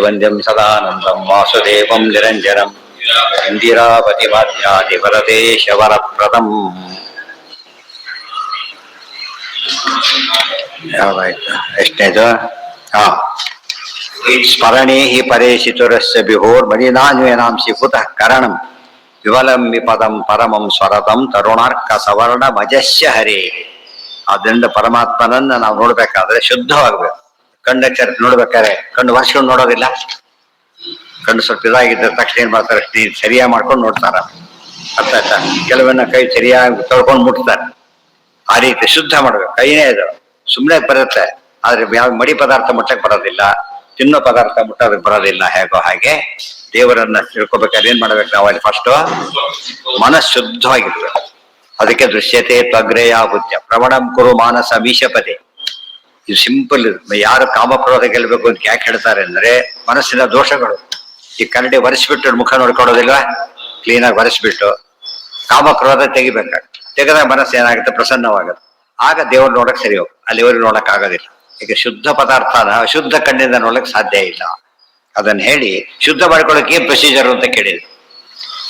ವಂದ್ಯಂ ಸದಾನಂದಂ ವಾಸುದೇವಂ ನಿರಂಜನಂ ಇಂದಿರಾಪತಿಮಾಧ್ಯಾದಿವರದೇಶವರಪ್ರದಂ. ಯಾವಾಯ್ತು ಎಷ್ಟನೇದು? ಸ್ಮರಣೇ ಹಿ ಪರೇಶಿತುರಸ್ಯ ವಿಭೋರ್ಮಣಿನಾನ್ವೇನಾಂಸಿ ಕುತಃ ಕರಣಂ ವಿಮಲಂ ವಿಪದಂ ಪರಮಂ ಸ್ವರತಂ ತರುಣಾರ್ಕ ಸವರ್ಣ ಮಜಸ್ಯ ಹರೇ. ಅದರಿಂದ ಪರಮಾತ್ಮನನ್ನ ನಾವು ನೋಡ್ಬೇಕಾದ್ರೆ ಶುದ್ಧವಾಗ್ಬೇಕು. ಕಣ್ಣಕ್ಷರ ನೋಡ್ಬೇಕಾದ್ರೆ ಕಣ್ಣು ವರ್ಷಕೊಂಡು ನೋಡೋದಿಲ್ಲ. ಕಣ್ಣು ಸ್ವಲ್ಪ ಇದಾಗಿದ್ದ ತಕ್ಷಣ ಏನ್ ಮಾಡ್ತಾರೆ, ಸರಿಯಾಗಿ ಮಾಡ್ಕೊಂಡು ನೋಡ್ತಾರ. ಅರ್ಥ ಆಯ್ತಾ? ಕೆಲವನ್ನ ಕೈ ಸರಿಯಾಗಿ ತೊಳ್ಕೊಂಡು ಮುಟ್ತಾರೆ. ಆ ರೀತಿ ಶುದ್ಧ ಮಾಡ್ಬೇಕು. ಕೈನೇ ಇದು ಸುಮ್ಮನೆ ಬರುತ್ತೆ, ಆದ್ರೆ ಯಾವ ಮಡಿ ಪದಾರ್ಥ ಮುಟ್ಟಕ್ಕೆ ಬರೋದಿಲ್ಲ, ತಿನ್ನೋ ಪದಾರ್ಥ ಮುಟ್ಟೋದಕ್ಕೆ ಬರೋದಿಲ್ಲ. ಹೇಗೋ ಹಾಗೆ ದೇವರನ್ನ ತಿಳ್ಕೊಬೇಕಾದ್ರೆ ಏನ್ ಮಾಡ್ಬೇಕು ನಾವು? ಅಲ್ಲಿ ಫಸ್ಟ್ ಮನಸ್ಸು ಶುದ್ಧವಾಗಿರ್ಬೇಕು. ಅದಕ್ಕೆ ದೃಶ್ಯತೆ ತ್ವಗ್ರೇಯ ಬುದ್ಧ ಪ್ರವಣಂ ಕುರು ಮಾನಸ ಮೀಶಪದೆ. ಇದು ಸಿಂಪಲ್. ಯಾರು ಕಾಮಕ್ರೋಧ ಗೆಲ್ಬೇಕು ಅಂತ ಯಾಕೆ ಹೇಳ್ತಾರೆ ಅಂದ್ರೆ ಮನಸ್ಸಿನ ದೋಷಗಳು. ಈ ಕನ್ನಡಿ ಒರೆಸ್ಬಿಟ್ಟು ಮುಖ ನೋಡ್ಕೊಡೋದಿಲ್ವಾ? ಕ್ಲೀನಾಗಿ ಒರೆಸ್ಬಿಟ್ಟು ಕಾಮಕ್ರೋಧ ತೆಗಿಬೇಕಾಗ ತೆಗೆದಾಗ ಮನಸ್ಸು ಏನಾಗುತ್ತೆ? ಪ್ರಸನ್ನವಾಗುತ್ತೆ. ಆಗ ದೇವ್ರು ನೋಡಕ್ ಸರಿ ಹೋಗುತ್ತೆ. ಅಲ್ಲಿವರೆಗೂ ನೋಡಕ್ ಆಗೋದಿಲ್ಲ. ಈಗ ಶುದ್ಧ ಪದಾರ್ಥನ ಅಶುದ್ಧ ಕಣ್ಣಿಂದ ನೋಡಕ್ ಸಾಧ್ಯ ಇಲ್ಲ. ಅದನ್ನ ಹೇಳಿ ಶುದ್ಧ ಮಾಡ್ಕೊಳ್ಳೋಕೆ ಏನ್ ಪ್ರೊಸೀಜರ್ ಅಂತ ಕೇಳಿದ್ರು.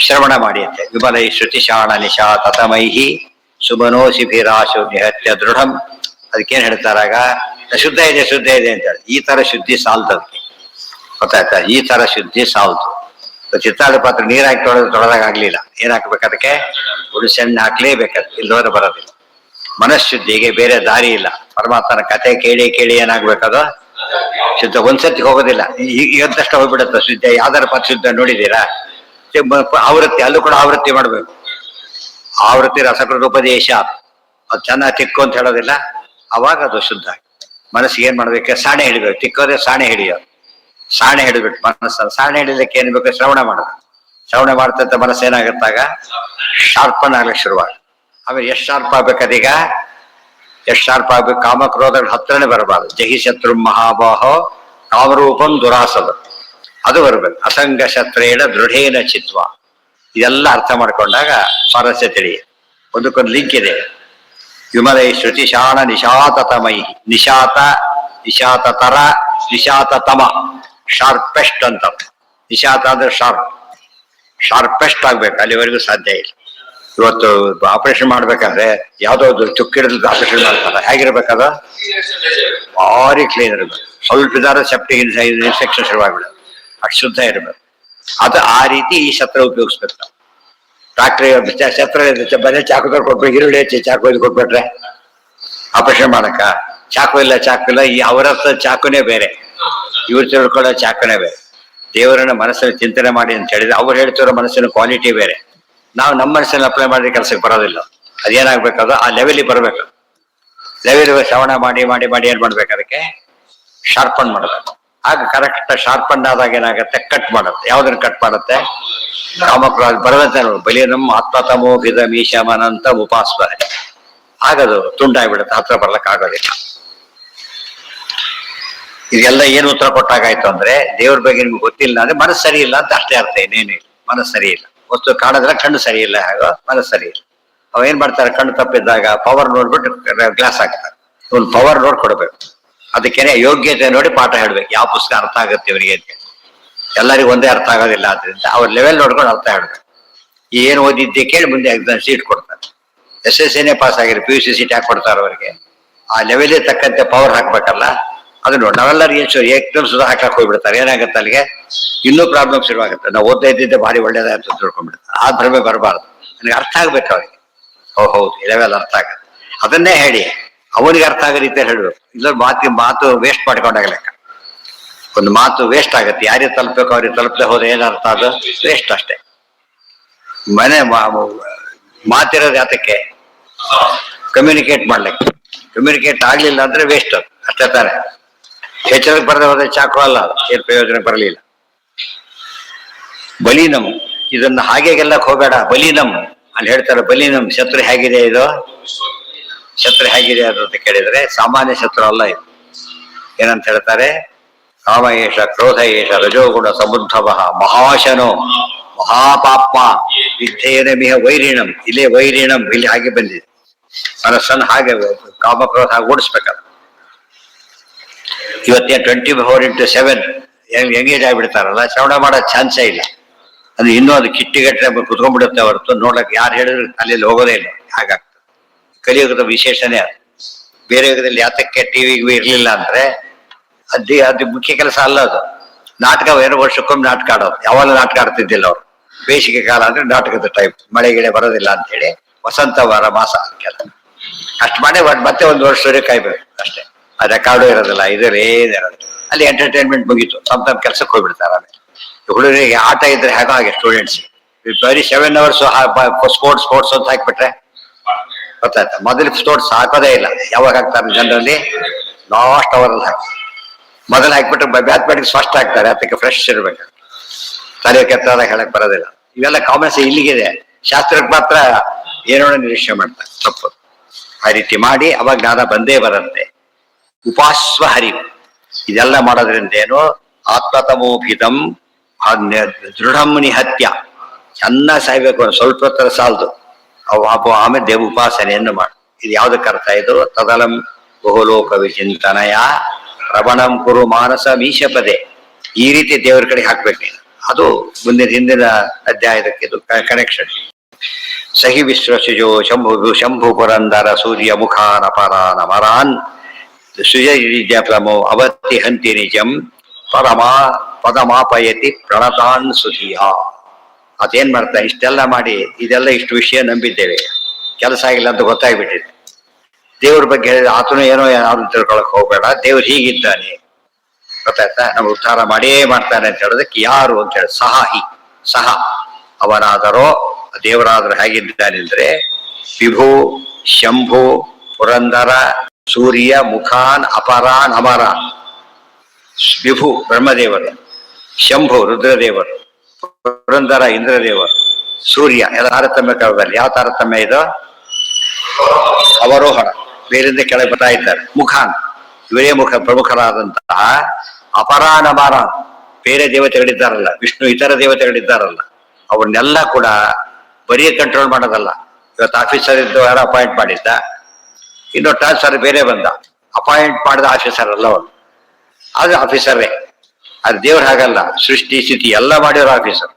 ಶ್ರವಣ ಮಾಡಿ ಅಂತೆ. ವಿಮಲೈ ಶ್ರುತಿಶಾಣ ನಿಶಾ ತತಮೈಹಿ ಸುಮನೋಶಿಭಿರಾಶು ನಿಹತ್ಯ ದೃಢಂ. ಅದಕ್ಕೇನ್ ಹೇಳ್ತಾರಾಗ? ಶುದ್ಧ ಇದೆ ಶುದ್ಧ ಇದೆ ಅಂತ. ಈ ತರ ಶುದ್ಧಿ ಸಾಲ್ದು. ಅದಕ್ಕೆ ಗೊತ್ತಾಯ್ತಾ? ಈ ತರ ಶುದ್ಧಿ ಸಾಲ್ದು. ಚಿತ್ತಾಳು ಪಾತ್ರ ನೀರ್ ಹಾಕಿ ತೊಳೆದಾಗ ಆಗ್ಲಿಲ್ಲ. ಏನ್ ಹಾಕ್ಬೇಕು ಅದಕ್ಕೆ? ಹುಣಸೆಹಣ್ಣು ಹಾಕ್ಲೇಬೇಕಾದ್ರೆ, ಇಲ್ಲದೋದ್ರೆ ಬರೋದಿಲ್ಲ. ಮನಃಶುದ್ಧಿಗೆ ಬೇರೆ ದಾರಿ ಇಲ್ಲ. ಪರಮಾತ್ಮನ ಕತೆ ಕೇಳಿ ಕೇಳಿ ಏನಾಗ್ಬೇಕದು? ಶುದ್ಧ. ಒಂದ್ಸತಿ ಹೋಗೋದಿಲ್ಲ. ಇವತ್ತಷ್ಟು ಹೋಗ್ಬಿಡುತ್ತೆ ಶುದ್ಧ. ಯಾವ್ದಾರ ಪದ ಶುದ್ಧ ನೋಡಿದೀರಾ? ಆವೃತ್ತಿ, ಅಲ್ಲೂ ಕೂಡ ಆವೃತ್ತಿ ಮಾಡ್ಬೇಕು. ಆವೃತ್ತಿ ರಸಪ್ರೂಪದೇಶ. ಅದು ಚೆನ್ನಾಗಿ ತಿಕ್ಕು ಅಂತ ಹೇಳೋದಿಲ್ಲ. ಅವಾಗ ಅದು ಶುದ್ಧ. ಮನಸ್ಸಿಗೆ ಏನ್ ಮಾಡ್ಬೇಕು? ಸಾಣೆ ಹಿಡಿಬೇಕು. ತಿಕ್ಕೋದ್ರೆ ಸಾಣೆ ಹಿಡಿಯೋದು. ಸಾಣೆ ಹಿಡಿದ್ಬಿಟ್ಟು ಮನಸ್ಸನ್ನು ಸಾಣೆ ಹಿಡಿಲಿಕ್ಕೆ ಏನ್ ಬೇಕು? ಶ್ರವಣ ಮಾಡಬೇಕು. ಶ್ರವಣ ಮಾಡ್ತಂತ ಮನಸ್ಸು ಏನಾಗುತ್ತಾಗ ಶಾರ್ಪನ್ ಆಗ್ಲಿಕ್ಕೆ ಶುರುವಾಗ. ಆಮೇಲೆ ಎಷ್ಟು ಶಾರ್ಪ್ ಆಗ್ಬೇಕದೀಗ? ಎಷ್ಟು ಶಾರ್ಪ್ ಆಗ್ಬೇಕು? ಕಾಮಕ್ರೋಧಗಳ ಹತ್ರನೇ ಬರಬಾರ್ದು. ಜಹಿ ಶತ್ರು ಮಹಾಬಾಹೋ ಕಾಮರೂಪಂ ದುರಾಸದ ಅದು ಬರ್ಬೇಕು. ಅಸಂಗ ಶತ್ರೇಣ ದೃಢೇನ ಚಿತ್ವ. ಇದೆಲ್ಲ ಅರ್ಥ ಮಾಡ್ಕೊಂಡಾಗ ಸ್ವಾರಸ್ಯ ತಿಳಿಯುತ್ತೆ. ಒಂದಕ್ಕೊಂದು ಲಿಂಕ್ ಇದೆ. ವಿಮಲೈ ಶ್ರುತಿಶಾಣ ನಿಶಾತತಮೈ. ನಿಶಾತ, ನಿಶಾತತರ, ನಿಶಾತತಮ. ಶಾರ್ಪೆಸ್ಟ್ ಅಂತ. ನಿಶಾತ ಅಂದ್ರೆ ಶಾರ್ಪ್. ಶಾರ್ಪೆಸ್ಟ್ ಆಗ್ಬೇಕು. ಅಲ್ಲಿವರೆಗೂ ಸಾಧ್ಯ ಇಲ್ಲ. ಇವತ್ತು ಆಪರೇಷನ್ ಮಾಡ್ಬೇಕಾದ್ರೆ ಯಾವ್ದೋ ಚುಕ್ಕಿಡಿದ ಆಪರೇಷನ್ ಮಾಡ್ತಾರೆ. ಹೇಗಿರ್ಬೇಕದ? ಭಾರಿ ಕ್ಲೀನ್ ಇರ್ಬೇಕು. ಸ್ವಲ್ಪ ಇದಾರ ಸೆಪ್ಟಿಕ್ ಇನ್ಫೆಕ್ಷನ್ ಶುರುವಾಗ್ಬಿಡುತ್ತೆ. ಅಷ್ಟು ಶುದ್ಧ ಇರ್ಬೇಕು. ಅದು ಆ ರೀತಿ ಈ ಶಸ್ತ್ರ ಉಪಯೋಗಿಸ್ಬೇಕು ನಾವು. ಡಾಕ್ಟ್ರಿ ಶಸ್ತ್ರ ಬರೀ ಚಾಕು ಕೊಟ್ಬಿಟ್ಟು ಈರುಳ್ಳಿ ಹೆಚ್ಚಿ ಚಾಕು ಇದು ಕೊಟ್ಬಿಟ್ರೆ ಆಪರೇಷನ್ ಮಾಡಕ್ಕ ಚಾಕು ಇಲ್ಲ. ಚಾಕು ಇಲ್ಲ. ಈ ಅವರ ಚಾಕುನೇ ಬೇರೆ, ಇವ್ರು ತಿಳ್ಕೊಳ್ಳೋ ಚಾಕುನೇ ಬೇರೆ. ದೇವರನ್ನ ಮನಸ್ಸಲ್ಲಿ ಚಿಂತನೆ ಮಾಡಿ ಅಂತ ಹೇಳಿದ್ರೆ ಅವ್ರು ಹೇಳ್ತಿರೋ ಮನಸ್ಸಿನ ಕ್ವಾಲಿಟಿ ಬೇರೆ. ನಾವು ನಮ್ಮ ಮನಸ್ಸಲ್ಲಿ ಅಪ್ಲೈ ಮಾಡಿದ್ರೆ ಕೆಲಸಕ್ಕೆ ಬರೋದಿಲ್ಲ. ಅದೇನಾಗ್ಬೇಕದು? ಆ ಲೆವೆಲಿಗೆ ಬರ್ಬೇಕು. ಲೆವೆಲ್ ಶ್ರವಣ ಮಾಡಿ ಮಾಡಿ ಮಾಡಿ ಏನ್ ಮಾಡ್ಬೇಕು? ಅದಕ್ಕೆ ಶಾರ್ಪನ್ ಮಾಡಬೇಕು. ಆಗ ಕರೆಕ್ಟ್ ಶಾರ್ಪನ್ ಆದಾಗ ಏನಾಗುತ್ತೆ? ಕಟ್ ಮಾಡುತ್ತೆ. ಯಾವ್ದನ್ನ ಕಟ್ ಮಾಡುತ್ತೆ? ಕಾಮಕ್ರೋಧ ಬರದಂತೆ ನೋಡು. ಬಲಿಯನಂ ಆತ್ಮತಮೋ ಗಿದ ಮೀಶಮನಂತ ಉಪಾಸ್ವರೆ. ಆಗದು ತುಂಡಾಗ್ಬಿಡುತ್ತೆ. ಹತ್ರ ಬರ್ಲಕ್ ಆಗೋದಿಲ್ಲ. ಇದೆಲ್ಲ ಏನು ಉತ್ತರ ಕೊಟ್ಟಾಗಾಯ್ತು ಅಂದ್ರೆ ದೇವ್ರ ಬಗ್ಗೆ ನಿಮ್ಗೆ ಗೊತ್ತಿಲ್ಲ ಅಂದ್ರೆ ಮನಸ್ಸು ಸರಿ ಇಲ್ಲ ಅಂತ ಅಷ್ಟೇ ಅರ್ಥ. ಏನೇನಿಲ್ಲ. ಮನಸ್ಸು ಸರಿ ಇಲ್ಲ. ವಸ್ತು ಕಾಣಿದ್ರೆ ಕಣ್ಣು ಸರಿ ಇಲ್ಲ. ಹಾಗೋ ಮನಸ್ಸು ಸರಿ ಇಲ್ಲ. ಅವ ಏನ್ ಮಾಡ್ತಾರೆ? ಕಣ್ಣು ತಪ್ಪಿದ್ದಾಗ ಪವರ್ ನೋಡ್ಬಿಟ್ಟು ಗ್ಲಾಸ್ ಹಾಕ್ತಾರೆ. ಒಂದು ಪವರ್ ನೋಡ್ ಕೊಡ್ಬೇಕು. ಅದಕ್ಕೇನೆ ಯೋಗ್ಯತೆ ನೋಡಿ ಪಾಠ ಹೇಳ್ಬೇಕು. ಯಾವ ಪುಸ್ತಕ ಅರ್ಥ ಆಗುತ್ತೆ ಇವರಿಗೆ ಅಂತ. ಎಲ್ಲರಿಗೂ ಒಂದೇ ಅರ್ಥ ಆಗೋದಿಲ್ಲ. ಆದ್ರಿಂದ ಅವ್ರ ಲೆವೆಲ್ ನೋಡ್ಕೊಂಡು ಅರ್ಥ ಹೇಳ್ಬೇಕು. ಏನು ಓದಿದ್ದೆ ಕೇಳಿ ಮುಂದೆ ಎಕ್ಸಾಮ್ ಸೀಟ್ ಕೊಡ್ತಾರೆ. SSLC ಪಾಸ್ ಆಗಿರಿ, PUC ಸೀಟ್ ಹಾಕಿ ಕೊಡ್ತಾರೆ ಅವರಿಗೆ. ಆ ಲೆವೆಲ್ಗೆ ತಕ್ಕಂತೆ ಪವರ್ ಹಾಕ್ಬೇಕಲ್ಲ. ಅದು ನೋಡಿ ನಾವೆಲ್ಲರೂ ಏಕ್ದಮ್ ಸುಧಾ ಹಾಕಕ್ ಹೋಗ್ಬಿಡ್ತಾರೆ. ಏನಾಗುತ್ತೆ ಅಲ್ಲಿಗೆ? ಇನ್ನೂ ಪ್ರಾಬ್ಲಮ್ ಶುರುವಾಗುತ್ತೆ. ನಾವು ಓದ್ತಾ ಇದ್ದಿದ್ದೆ ಭಾರಿ ಒಳ್ಳೇದಾಯ್ತು ಅಂತ ತಿಳ್ಕೊಂಡ್ಬಿಡ್ತಾರೆ. ಆ ಭ್ರಮೆ ಬರಬಾರ್ದು. ನನಗೆ ಅರ್ಥ ಆಗ್ಬೇಕು ಅವ್ರಿಗೆ. ಹೌದು ಲೆವೆಲ್ ಅರ್ಥ ಆಗುತ್ತೆ. ಅದನ್ನೇ ಹೇಳಿ ಅವನಿಗೆ ಅರ್ಥ ಆಗೋ ರೀತಿಯಲ್ಲಿ ಹೇಳ್ಬೇಕು. ಇಲ್ಲ ಮಾತು ವೇಸ್ಟ್ ಮಾಡ್ಕೊಂಡಾಗ ಲೆಕ್ಕ. ಒಂದು ಮಾತು ವೇಸ್ಟ್ ಆಗುತ್ತೆ. ಯಾರಿಗೆ ತಲುಪಬೇಕು ಅವ್ರಿಗೆ ತಲುಪದೆ ಹೋದ್ರೆ ಏನರ್ಥ? ಅದು ವೇಸ್ಟ್ ಅಷ್ಟೇ. ಮಾತಿರೋದು ಯಾತಕ್ಕೆ? ಕಮ್ಯುನಿಕೇಟ್ ಮಾಡ್ಲಿಕ್ಕೆ. ಕಮ್ಯುನಿಕೇಟ್ ಆಗ್ಲಿಲ್ಲ ಅಂದ್ರೆ ವೇಸ್ಟ್. ಅದು ಅಷ್ಟೇ ತಾನೆ. ಹೆಚ್ಚಳಕ್ಕೆ ಬರದೆ ಹೋದ್ರೆ ಚಾಕು ಅಲ್ಲ. ಏನ್ ಪ್ರಯೋಜನ ಬರಲಿಲ್ಲ. ಬಲಿನಂ. ಇದನ್ನ ಹಾಗೆ ಗೆಲ್ಲಕ್ ಹೋಗಬೇಡ. ಬಲಿನಂ ಅಲ್ಲಿ ಹೇಳ್ತಾರೆ. ಬಲಿನಂ ಶತ್ರು ಹೇಗಿದೆ? ಇದು ಶತ್ರು ಹೇಗಿದೆ ಅದು ಅಂತ ಕೇಳಿದ್ರೆ ಸಾಮಾನ್ಯ ಶತ್ರು ಅಲ್ಲ ಇದು. ಏನಂತ ಹೇಳ್ತಾರೆ? ಕಾಮ ಏಷ ಕ್ರೋಧ ಏಷ ರಜೋಗುಣ ಸಮುದ್ಭವ ಮಹಾಶನೋ ಮಹಾಪಾಪ ವಿದ್ಯೇನ ಮಿಹ ವೈರಿಣಂ. ಇಲ್ಲೇ ವೈರಿಣಂ ಇಲ್ಲಿ ಹಾಗೆ ಬಂದಿದೆ. ಮನಸ್ಸನ್ನು ಹಾಗೆ ಕಾಮಕ್ರೋಧ ಹಾಗೆ ಓಡಿಸ್ಬೇಕಲ್ಲ. ಇವತ್ತೇ 24/7 ಎಂಗೇಜ್ ಆಗಿಬಿಡ್ತಾರಲ್ಲ, ಶ್ರವಣ ಮಾಡೋ ಚಾನ್ಸೇ ಇಲ್ಲ. ಅದು ಇನ್ನೂ ಅದು ಕಿಟ್ಟಿಗಟ್ಟೆ ಕುತ್ಕೊಂಡ್ಬಿಡುತ್ತೆ ಹೊರತು ನೋಡ್ಲಕ್ಕೆ ಯಾರು ಹೇಳಿದ್ರು ಅಲ್ಲಿ ಹೋಗೋದೇ ಇಲ್ಲ. ಹಾಗಾಗ್ತದೆ. ಕಲಿಯುಗದ ವಿಶೇಷನೇ ಅದು. ಬೇರೆ ಯುಗದಲ್ಲಿ ಯಾತಕ್ಕೆ ಟಿವಿಗೂ ಇರ್ಲಿಲ್ಲ ಅಂದ್ರೆ ಅದು ಮುಖ್ಯ ಕೆಲಸ ಅಲ್ಲ. ಅದು ನಾಟಕ ಎರಡು ವರ್ಷಕ್ಕೊಮ್ಮೆ ನಾಟಕ ಆಡೋದು. ಯಾವಾಗ ನಾಟಕ ಆಡ್ತಿದ್ದಿಲ್ಲ ಅವರು. ಬೇಸಿಗೆ ಕಾಲ ಅಂದ್ರೆ ನಾಟಕದ ಟೈಪ್, ಮಳೆ ಗಿಳೆ ಬರೋದಿಲ್ಲ ಅಂತ ಹೇಳಿ ವಸಂತ ವಾರ ಮಾಸ ಕೆಲ ಅಷ್ಟು ಮಾಡಿ ಮತ್ತೆ ಒಂದು ವರ್ಷವರೆಗೆ ಕಾಯ್ಬೇಕು ಅಷ್ಟೇ. ಆ ರೆಕಾರ್ಡು ಇರೋದಿಲ್ಲ, ಇರೋದಿಲ್ಲ. ಅಲ್ಲಿ ಎಂಟರ್ಟೈನ್ಮೆಂಟ್ ಮುಗೀತು, ತಮ್ಮ ಕೆಲ್ಸಕ್ಕೆ ಹೋಗ್ಬಿಡ್ತಾರೆ. ಆಮೇಲೆ ಹುಡುಗರಿಗೆ ಆಟ ಇದ್ರೆ ಹಾಗೆ ಸ್ಟೂಡೆಂಟ್ಸ್ ಬರೀ 7 hours ಸ್ಪೋರ್ಟ್ಸ್ ಅಂತ ಹಾಕ್ಬಿಟ್ರೆ ಗೊತ್ತಾಯ್ತಾ. ಮೊದಲು ಸ್ಪೋರ್ಟ್ಸ್ ಹಾಕೋದೇ ಇಲ್ಲ. ಯಾವಾಗ ಹಾಕ್ತಾರೆ ಜನರಲ್ಲಿ? ಲಾಸ್ಟ್ ಅವರಲ್ಲಿ ಹಾಕಿ ಮೊದಲು ಹಾಕ್ಬಿಟ್ರೆ ಮ್ಯಾಥಮೆಟಿಕ್ಸ್ ಫಸ್ಟ್ ಹಾಕ್ತಾರೆ. ಅದಕ್ಕೆ ಫ್ರೆಶ್ ಇರ್ಬೇಕು, ತಲೆ ಕೆತ್ತಾದಾಗ ಹೇಳಕ್ ಬರೋದಿಲ್ಲ. ಇವೆಲ್ಲ ಕಾಮನ್ಸ್ ಇಲ್ಲಿಗಿದೆ. ಶಾಸ್ತ್ರಕ್ಕೆ ಮಾತ್ರ ಏನೋ ನಿರೀಕ್ಷೆ ಮಾಡ್ತಾರೆ, ತಪ್ಪು. ಆ ರೀತಿ ಮಾಡಿ ಅವಾಗ ಜ್ಞಾನ ಬಂದೇ ಬರುತ್ತೆ. ಉಪಾಸ್ವ ಹರಿ, ಇದೆಲ್ಲ ಮಾಡೋದ್ರಿಂದ ಏನು? ಆತ್ಮತಮೋಭಿತಂ ದೃಢಂ ನಿಹತ್ಯ, ಚೆನ್ನಾಗಿ ಸಾಯ್ಬೇಕು. ಸ್ವಲ್ಪ ಹೊತ್ತರ ಸಾಲದು. ಆಮೇಲೆ ದೇವ ಉಪಾಸನೆಯನ್ನು ಮಾಡಿ. ಇದು ಯಾವ್ದಕ್ಕೆ ಅರ್ಥ? ಇದು ತದಲಂ ಬಹುಲೋಕ ವಿಚಿಂತನಯ ಪ್ರವಣಂ ಕುರು ಮಾನಸ ಮೀಶಪದೆ. ಈ ರೀತಿ ದೇವರ ಕಡೆ ಹಾಕ್ಬೇಕು ನೀನು. ಅದು ಮುಂದಿನ ಹಿಂದಿನ ಅಧ್ಯಾಯದಕ್ಕೆ ಇದು ಕನೆಕ್ಷನ್. ಸಹಿ ವಿಶ್ವಸುಜೋ ಶಂಭು ಪುರಂದರ ಸೂರ್ಯ ಮುಖಾನ್ ಅಪರಾನ್ ಅಮರಾನ್ ಸುಜಮೋ ಅವತ್ತಿ ಹಂತಿ ನಿಜಂ ಪದಮಾಪಯತಿ ಪ್ರಣತಾನ್ ಸುಧಿಯ. ಅದೇನ್ ಮಾಡ್ತಾ ಇಷ್ಟೆಲ್ಲ ಮಾಡಿ ಇದೆಲ್ಲ ಇಷ್ಟು ವಿಷಯ ನಂಬಿದ್ದೇವೆ, ಕೆಲಸ ಆಗಿಲ್ಲ ಅಂತ ಗೊತ್ತಾಗ್ಬಿಟ್ಟಿದೆ. ದೇವ್ರ ಬಗ್ಗೆ ಹೇಳಿದ್ರೆ ಆತನು ಏನೋ ಯಾರು ತಿಳ್ಕೊಳಕ್ ಹೋಗ್ಬೇಡ, ದೇವ್ರು ಹೀಗಿದ್ದಾನೆ ಗೊತ್ತಾಯ್ತಾ, ನಮ್ಗೆ ಉದ್ಧಾರ ಮಾಡೇ ಮಾಡ್ತಾನೆ ಅಂತ ಹೇಳೋದಕ್ಕೆ ಯಾರು ಅಂತ ಹೇಳಿ ಸಹ ಅವನಾದರೋ ದೇವರಾದರೂ ಹೇಗಿದ್ದಾನೆ ಅಂದ್ರೆ ವಿಭು ಶಂಭು ಪುರಂದರ ಸೂರ್ಯ ಮುಖಾನ್ ಅಪರಾನ್ ಅಮರಾನ್. ವಿಭು ಬ್ರಹ್ಮದೇವರು, ಶಂಭು ರುದ್ರದೇವರು, ಪುರಂದರ ಇಂದ್ರದೇವರು, ಸೂರ್ಯ ಎಲ್ಲ ತಾರತಮ್ಯ ಕಾಲದಲ್ಲಿ. ಯಾವ ತಾರತಮ್ಯ ಇದು? ಅವರೋಹಣ, ಬೇರಿಂದ ಕೆಳಗೆ ಬರ್ತಾ ಇದ್ದಾರೆ. ಮುಖಾನ್, ಇವರೇ ಪ್ರಮುಖರಾದಂತಹ ಅಪರಾನ್ ಅಮರಾನ್, ಬೇರೆ ದೇವತೆಗಳಿದ್ದಾರಲ್ಲ, ವಿಷ್ಣು ಇತರ ದೇವತೆಗಳಿದ್ದಾರಲ್ಲ, ಅವ್ರನ್ನೆಲ್ಲ ಕೂಡ ಬರೀ ಕಂಟ್ರೋಲ್ ಮಾಡೋದಲ್ಲ. ಇವತ್ತು ಆಫೀಸರ್ ಇದ್ದು ಯಾರು ಅಪಾಯಿಂಟ್ ಮಾಡಿದ್ದ, ಇನ್ನು ಟ್ರಾನ್ಸ್ಫರ್ ಬೇರೆ ಬಂದ, ಅಪಾಯಿಂಟ್ ಮಾಡಿದ ಆಫೀಸರ್ ಅಲ್ಲ ಅವನು, ಅದು ಆಫೀಸರೇ. ಅದು ದೇವ್ರು ಹಾಗಲ್ಲ, ಸೃಷ್ಟಿ ಸ್ಥಿತಿ ಎಲ್ಲ ಮಾಡಿರೋ ಆಫೀಸರ್.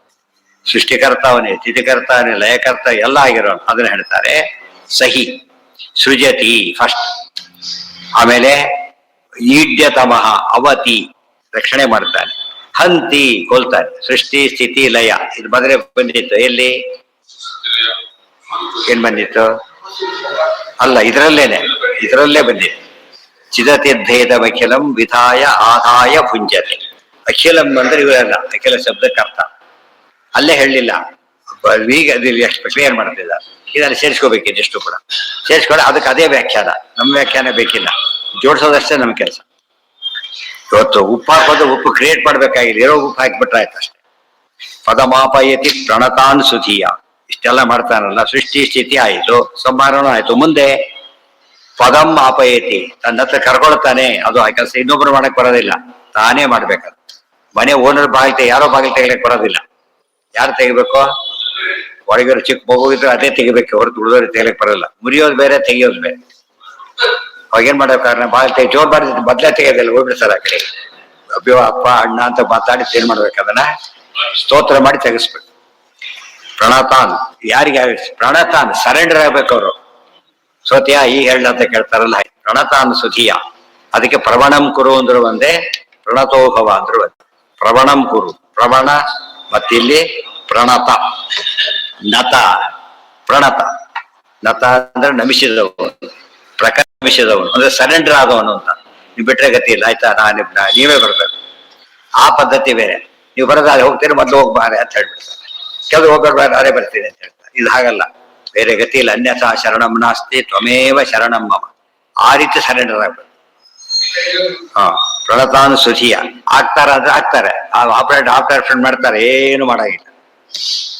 ಸೃಷ್ಟಿಕರ್ತ ಅವನೇ, ಸ್ಥಿತಿಕರ್ತ ಅವನೇ, ಲಯಕರ್ತ ಎಲ್ಲ ಆಗಿರೋನು. ಅದನ್ನ ಹೇಳ್ತಾರೆ ಸಹಿ. ಸೃಜತಿ ಫಸ್ಟ್, ಆಮೇಲೆ ಈಡ್ಯತಮಃ ಅವತಿ ರಕ್ಷಣೆ ಮಾಡ್ತಾನೆ, ಹಂತಿ ಕೊಲ್ತಾನೆ. ಸೃಷ್ಟಿ ಸ್ಥಿತಿ ಲಯ ಇದು ಮೊದಲೇ ಬಂದಿತ್ತು. ಎಲ್ಲಿ ಏನ್ ಬಂದಿತ್ತು? ಅಲ್ಲ, ಇದರಲ್ಲೇ ಬಂದಿತ್ತು. ಚಿದತಿರ್ಭೇದಂ ಅಖಿಲಂ ವಿಧಾಯ ಆದಾಯ ಭುಂಜತೆ. ಅಖಿಲಂ ಅಂದ್ರೆ ಇವರಲ್ಲ, ಅಖಿಲ ಶಬ್ದಕ್ಕೆ ಅರ್ಥ ಅಲ್ಲೇ ಹೇಳಲಿಲ್ಲ. ಈಗ ಕ್ಲಿಯರ್ ಮಾಡ್ತಿದ್ದ. ಇದನ್ನು ಸೇರಿಸ್ಕೋಬೇಕಿದೆ ಎಷ್ಟು ಕೂಡ ಸೇರಿಸ್ಕೊಂಡು ಅದಕ್ಕೆ ಅದೇ ವ್ಯಾಖ್ಯಾನ, ನಮ್ಮ ವ್ಯಾಖ್ಯಾನ ಬೇಕಿಲ್ಲ, ಜೋಡಿಸೋದಷ್ಟೇ ನಮ್ಮ ಕೆಲಸ. ಇವತ್ತು ಉಪ್ಪು ಹಾಕೋದು ಉಪ್ಪು ಕ್ರಿಯೇಟ್ ಮಾಡ್ಬೇಕಾಗಿಲ್ಲ, ಇರೋ ಉಪ್ಪು ಹಾಕಿಬಿಟ್ರೆ ಆಯ್ತು ಅಷ್ಟೇ. ಪದಮಾಪಯತಿ ಪ್ರಣತಾನ್ ಸುಧೀಯ, ಇಷ್ಟೆಲ್ಲ ಮಾಡ್ತಾನಲ್ಲ. ಸೃಷ್ಟಿ ಸ್ಥಿತಿ ಆಯಿತು, ಸಂಹಾರನೂ ಆಯ್ತು. ಮುಂದೆ ಪದಂ ಆಪಯತಿ, ತನ್ನ ಹತ್ರ ಕರ್ಕೊಳ್ತಾನೆ. ಅದು ಆ ಕೆಲಸ ಇನ್ನೊಬ್ರು ಮಾಡಕ್ ಬರೋದಿಲ್ಲ, ತಾನೇ ಮಾಡ್ಬೇಕದು. ಮನೆ ಓನರ್ ಯಾರೋ ಬಾಗಿಲು ತೆಗಿಲಕ್ಕೆ ಬರೋದಿಲ್ಲ. ಯಾರು ತೆಗಿಬೇಕು? ಒಳಗಿರೋ ಚಿಕ್ಕ ಮಗು ಇದ್ರೆ ಅದೇ ತೆಗಿಬೇಕು, ಹೊರತು ಉಳಿದವ್ರಿಗೆ ತೆಗಿಲಕ್ಕೆ ಬರೋಲ್ಲ. ಮುರಿಯೋದು ಬೇರೆ, ತೆಗಿಯೋದು ಬೇರೆ. ಅವಾಗೇನ್ ಮಾಡೋ ಕಾರಣ ಬಾಗಿಲು ಜೋರ್ ಮಾಡಿದ್ರೆ ಮೊದ್ಲೇ ತೆಗೆಯೋದಿಲ್ಲ, ಹೋಗ್ಬಿಡ್ತಾರೆ ಆ ಕಡೆ. ಅಯ್ಯೋ ಅಪ್ಪ ಅಣ್ಣ ಅಂತ ಮಾತಾಡಿ ಏನ್ ಮಾಡ್ಬೇಕು? ಅದನ್ನ ಸ್ತೋತ್ರ ಮಾಡಿ ತೆಗಿಸ್ಬೇಕು. ಪ್ರಣತಾನ್, ಯಾರಿಗೆ ಪ್ರಣತಾನ್ ಸರೆಂಡರ್ ಆಗ್ಬೇಕು ಅವರು. ಸೋತಿಯ ಈ ಹೇಳ ಅಂತ ಕೇಳ್ತಾರಲ್ಲ, ಪ್ರಣತಾನ್ ಸುಧಿಯ. ಅದಕ್ಕೆ ಪ್ರವಣಂ ಕುರು ಅಂದ್ರು ಒಂದೇ, ಪ್ರಣತೋಭವ ಅಂದ್ರು ಒಂದೇ. ಪ್ರವಣಂ ಕುರು, ಪ್ರವಣ, ಮತ್ತಿಲ್ಲಿ ಪ್ರಣತ. ನತ ಪ್ರಣತ. ನತ ಅಂದ್ರೆ ನಮಿಸಿದವನು, ನಮಿಸಿದವನು ಅಂದ್ರೆ ಸರೆಂಡರ್ ಆದವನು ಅಂತ. ನೀವು ಬಿಟ್ರೆ ಗತಿ ಇಲ್ಲ, ಆಯ್ತಾ? ನೀವೇ ಬರ್ಬೇಕು. ಆ ಪದ್ಧತಿ ಬೇರೆ. ನೀವು ಬರೋದಾದ್ರೆ ಹೋಗ್ತೀರಿ, ಮೊದ್ಲು ಹೋಗ್ಬಾರೆ ಅಂತ ಹೇಳ್ಬಿಡ್ತಾರೆ. ಕೆಲವು ಹೋಗ್ಬೇಡ, ನಾನೇ ಬರ್ತೀನಿ ಅಂತ ಹೇಳ್ತಾರೆ. ಇದು ಹಾಗಲ್ಲ, ಬೇರೆ ಗತಿ ಇಲ್ಲ. ಅನ್ಯಥಾ ಶರಣಂ ನಾಸ್ತಿ ತ್ವಮೇವ ಶರಣಂ ಮಮ. ಆ ರೀತಿ ಸರೆಂಡರ್ ಆಗ್ಬೇಕು. ಪ್ರಣತಾನು ಸುಧಿಯ ಆಗ್ತಾರ ಅಂದ್ರೆ ಆಗ್ತಾರೆ. ಆಪರೇಷನ್ ಮಾಡ್ತಾರೆ, ಏನು ಮಾಡಾಗಿಲ್ಲ.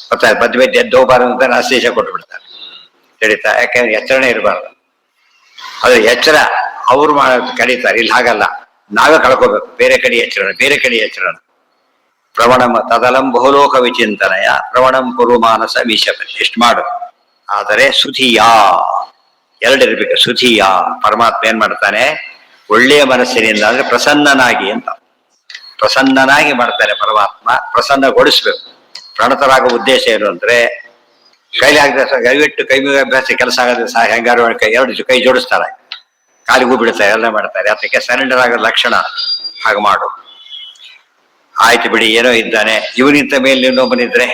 ಗೊತ್ತಾಗ ಮದ್ವೆ ಎದ್ದೋಗ್ಬಾರ್ದು ಅಂತ ಆದೇಶ ಕೊಟ್ಟು ಬಿಡ್ತಾರೆ. ತಿಳಿತಾ? ಯಾಕಂದ್ರೆ ಎಚ್ಚರಣೆ ಇರಬಾರ್ದು. ಅದ್ರ ಎಚ್ಚರ ಅವ್ರು ಕಳೀತಾರೆ. ಇಲ್ಲಿ ಹಾಗಲ್ಲ, ನಾವೇ ಕಳ್ಕೋಬೇಕು. ಬೇರೆ ಕಡೆ ಎಚ್ಚರ. ಪ್ರವಣಂ ತದಲಂ ಬಹುಲೋಕ ವಿಚಿಂತನಯ ಪ್ರವಣಂ ಕುರು ಮಾನಸ ಮೀಶಪತಿ. ಎಷ್ಟು ಮಾಡು. ಆದರೆ ಸುಧಿಯ ಎರಡಿರ್ಬೇಕು. ಸುಧಿಯ ಪರಮಾತ್ಮ ಏನ್ ಮಾಡ್ತಾನೆ? ಒಳ್ಳೆಯ ಮನಸ್ಸಿನಿಂದ ಅಂದ್ರೆ ಪ್ರಸನ್ನನಾಗಿ ಅಂತ. ಪ್ರಸನ್ನನಾಗಿ ಮಾಡ್ತಾನೆ ಪರಮಾತ್ಮ. ಪ್ರಸನ್ನಗೊಳಿಸ್ಬೇಕು. ಪ್ರಣತರಾಗೋ ಉದ್ದೇಶ ಏನು ಅಂದ್ರೆ ಕೈಲಿ ಆಗದೆ ದಯವಿಟ್ಟು ಕೈ ಅಭ್ಯಾಸ ಕೆಲಸ ಆಗದೆ ಸಹ ಹೆಂಗಾರು ಎರಡು ಕೈ ಜೋಡಿಸ್ತಾರೆ, ಕಾಲಿಗೂ ಬಿಡ್ತಾರೆ, ಎಲ್ಲ ಮಾಡ್ತಾರೆ. ಅದಕ್ಕೆ ಸರೆಂಡರ್ ಆಗೋ ಲಕ್ಷಣ ಹಾಗೆ ಮಾಡು. ಆಯ್ತು ಬಿಡಿ, ಏನೋ ಇದ್ದಾನೆ, ಇವನಿಂತ ಮೇಲೆ ಇನ್ನೊಬ್ಬನಿದ್ರೆ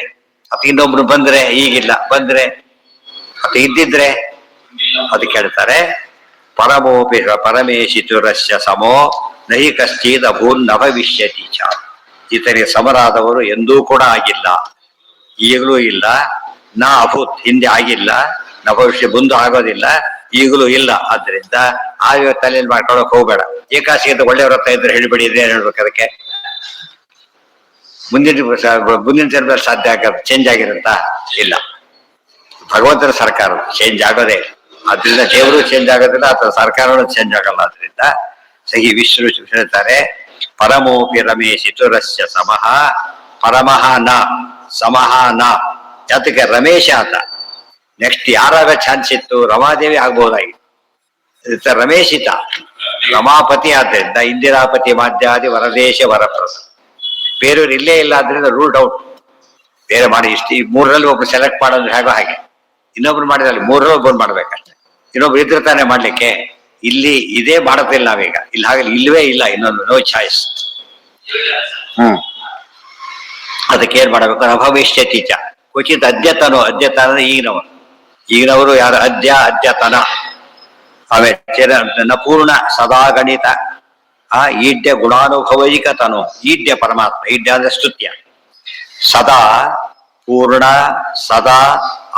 ಅಥವಾ ಇನ್ನೊಬ್ರು ಬಂದ್ರೆ, ಈಗಿಲ್ಲ ಬಂದ್ರೆ ಅಥವಾ ಇದ್ದಿದ್ರೆ ಅದಕ್ಕೆ ಹೇಳ್ತಾರೆ ಪರಮೋಪಿ ಪರಮೇಶಿತುರಸ್ಯ ಸಮೋ ನಹಿ ಕಶ್ಚಿದ್ ಅಭೂನ್ ನ ಭವಿಷ್ಯತಿ ಚ. ಈತನಿಗೆ ಸಮರಾದವರು ಎಂದೂ ಕೂಡ ಆಗಿಲ್ಲ, ಈಗಲೂ ಇಲ್ಲ. ನಾ ಅಭೂತ್ ಹಿಂದೆ ಆಗಿಲ್ಲ, ನ ಭವಿಷ್ಯ ಮುಂದೆ ಆಗೋದಿಲ್ಲ, ಈಗಲೂ ಇಲ್ಲ. ಆದ್ರಿಂದ ಆಗ ತಲೆಯಲ್ಲಿ ಮಾಡ್ಕೊಳಕ್ ಹೋಗ್ಬೇಡ. ಏಕಾಶಿಗಿಂತ ಒಳ್ಳೆ ವ್ರತ ಇದ್ರೆ ಹೇಳಿಬಿಡಿ, ಇದೇನು ಹೇಳ್ಬೇಕು ಅದಕ್ಕೆ? ಮುಂದಿನ ಜನ್ಮದಲ್ಲಿ ಸಾಧ್ಯ ಆಗ ಚೇಂಜ್ ಆಗಿರುತ್ತಾ? ಇಲ್ಲ. ಭಗವಂತನ ಸರ್ಕಾರ ಚೇಂಜ್ ಆಗೋದೇ. ಆದ್ರಿಂದ ದೇವರು ಚೇಂಜ್ ಆಗೋದಿಲ್ಲ, ಅಥವಾ ಸರ್ಕಾರನೂ ಚೇಂಜ್ ಆಗಲ್ಲ. ಆದ್ರಿಂದ ಸಹಿ ವಿಷ್ಣು ಹೇಳ್ತಾರೆ ಪರಮೋಪಿ ರಮೇಶಿತುರಸ್ಯ ಸಮಃ ಪರಮಃ ನ ಸಮಃ ನ. ಅದಕ್ಕೆ ರಮೇಶ ಆತ. ನೆಕ್ಸ್ಟ್ ಯಾರಾಗ ಚಾನ್ಸ್ ಇತ್ತು? ರಮಾದೇವಿ ಆಗ್ಬಹುದಾಗಿತ್ತು. ರಮೇಶಿತ ರಮಾಪತಿ. ಆದ್ದರಿಂದ ಇಂದಿರಾಪತಿ ಮಾಧ್ಯಾದಿ ವರದೇಶ ವರಪ್ರಸ. ಬೇರೆಯವ್ರು ಇಲ್ಲೇ ಇಲ್ಲ, ಆದ್ರಿಂದ ರೂಲ್ಡ್ ಔಟ್. ಬೇರೆ ಮಾಡಿ ಇಷ್ಟು ಈ ಮೂರರಲ್ಲಿ ಒಬ್ರು ಸೆಲೆಕ್ಟ್ ಮಾಡೋದ್ರೆ ಹೇಗೋ ಹಾಗೆ. ಇನ್ನೊಬ್ರು ಮಾಡಿದಲ್ಲಿ ಮೂರರಲ್ಲಿ ಒಬ್ಬರು ಮಾಡ್ಬೇಕಷ್ಟೆ. ಇನ್ನೊಬ್ರು ಇದ್ರೆ ತಾನೇ ಮಾಡ್ಲಿಕ್ಕೆ. ಇಲ್ಲಿ ಇದೇ ಮಾಡೋದಿಲ್ಲ ನಾವೀಗ. ಇಲ್ಲಿ ಹಾಗೆ ಇಲ್ವೇ ಇಲ್ಲ, ಇನ್ನೊಂದು ನೋ ಚಾಯ್ಸ್. ಅದಕ್ಕೆ ಏನ್ ಮಾಡಬೇಕು? ಅಭವಿಷ್ಯತೀಚ ಕ್ವಚಿತ್ ಅದ್ಯತನೋ. ಅದ್ಯತನ ಅಂದ್ರೆ ಈಗಿನವರು ಯಾರು? ಅದ್ಯತನ. ಆಮೇಲೆ ಪೂರ್ಣ ಸದಾ ಗಣಿತ ಈಡ್ಯ ಗುಣಾನುಭವೈಕತನು. ಈಡ್ಯ ಪರಮಾತ್ಮ. ಈಡ್ಯ ಅಂದ್ರೆ ಸ್ತುತ್ಯ. ಸದಾ ಪೂರ್ಣ ಸದಾ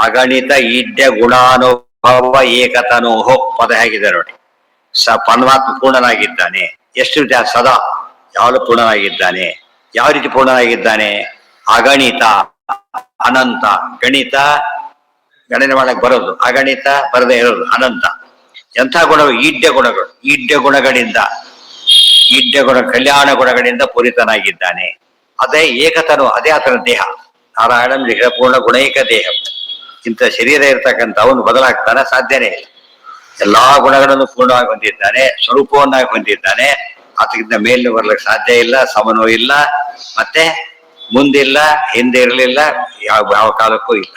ಅಗಣಿತ ಈಡ್ಯ ಗುಣಾನುಭವ ಏಕತನೋಹೋ. ಪದ ಹೇಗಿದೆ ನೋಡಿ. ಪರಮಾತ್ಮ ಪೂರ್ಣನಾಗಿದ್ದಾನೆ. ಎಷ್ಟು ಸದಾ ಯಾವಾಗಲೂ ಪೂರ್ಣನಾಗಿದ್ದಾನೆ. ಯಾವ ರೀತಿ ಪೂರ್ಣನಾಗಿದ್ದಾನೆ? ಅಗಣಿತ ಅನಂತ. ಗಣಿತ ಗಣನೆ ಮಾಡಕ್ ಬರೋದು, ಅಗಣಿತ ಬರದೇ ಇರೋದು, ಅನಂತ. ಎಂಥ ಗುಣಗಳು? ಈಡ್ಯ ಗುಣಗಳು. ಈಡ್ಯ ಗುಣಗಳಿಂದ, ಈಡ್ಯ ಗುಣ ಕಲ್ಯಾಣ ಗುಣಗಳಿಂದ ಪೂರಿತನಾಗಿದ್ದಾನೆ. ಅದೇ ಏಕತನು. ಅದೇ ಆತನ ದೇಹ. ನಾರಾಯಣಂ ಪೂರ್ಣ ಗುಣೈಕ ದೇಹ. ಇಂಥ ಶರೀರ ಇರ್ತಕ್ಕಂಥ ಅವನು ಬದಲಾಗ್ತಾನೆ? ಸಾಧ್ಯನೇ ಇಲ್ಲ. ಎಲ್ಲಾ ಗುಣಗಳನ್ನು ಪೂರ್ಣವಾಗಿ ಹೊಂದಿದ್ದಾನೆ, ಸ್ವರೂಪವನ್ನಾಗಿ ಹೊಂದಿದ್ದಾನೆ. ಅದಕ್ಕಿಂತ ಮೇಲಿನ ಬರ್ಲಿಕ್ಕೆ ಸಾಧ್ಯ ಇಲ್ಲ, ಸಮನೂ ಇಲ್ಲ, ಮತ್ತೆ ಮುಂದಿಲ್ಲ, ಹಿಂದೆ ಇರಲಿಲ್ಲ, ಯಾವ ಕಾಲಕ್ಕೂ ಇಲ್ಲ.